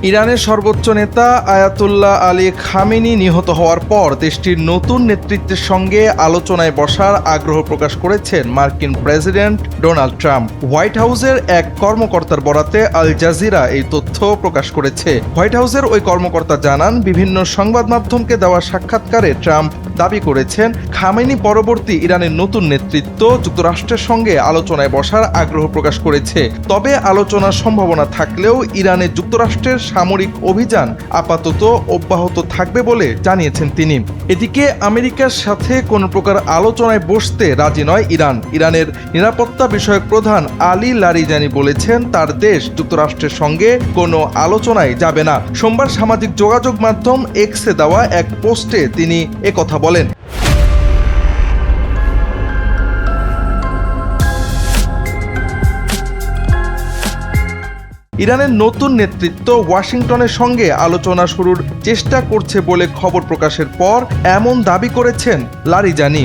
ইরানের সর্বোচ্চ নেতা আয়াতুল্লাহ আলী খামেনি নিহত হওয়ার পর দেশটির নতুন নেতৃত্বের সঙ্গে আলোচনায় বসার আগ্রহ প্রকাশ করেছেন মার্কিন প্রেসিডেন্ট ডোনাল্ড ট্রাম্প। হোয়াইট হাউসের এক কর্মকর্তার বরাতে আল জাজিরা এই তথ্য প্রকাশ করেছে। হোয়াইট হাউসের ওই কর্মকর্তা জানান, বিভিন্ন সংবাদ মাধ্যমকে দেওয়া সাক্ষাৎকারে ট্রাম্প দাবি করেছেন, খামেনি পরবর্তী ইরানের নতুন নেতৃত্ব যুক্তরাষ্ট্রের সঙ্গে আলোচনায় বসার আগ্রহ প্রকাশ করেছে। তবে আলোচনার সম্ভাবনা থাকলেও ইরানে যুক্তরাষ্ট্রের সামরিক অভিযান আপাতত অব্যাহত থাকবে বলে জানিয়েছেন তিনি। এদিকে আমেরিকার সাথে কোনো প্রকার আলোচনায় বসতে রাজি নয় ইরান। ইরানের নিরাপত্তা বিষয়ক প্রধান আলী লারিজানি বলেছেন, তার দেশ যুক্তরাষ্ট্রের সঙ্গে কোনো আলোচনায় যাবে না। সোমবার সামাজিক যোগাযোগ মাধ্যম এক্সে দেওয়া এক পোস্টে তিনি একথা বলেন। ইরানের নতুন নেতৃত্ব ওয়াশিংটনের সঙ্গে আলোচনা শুরুর চেষ্টা করছে বলে খবর প্রকাশের পর এমন দাবি করেছেন লারিজানি।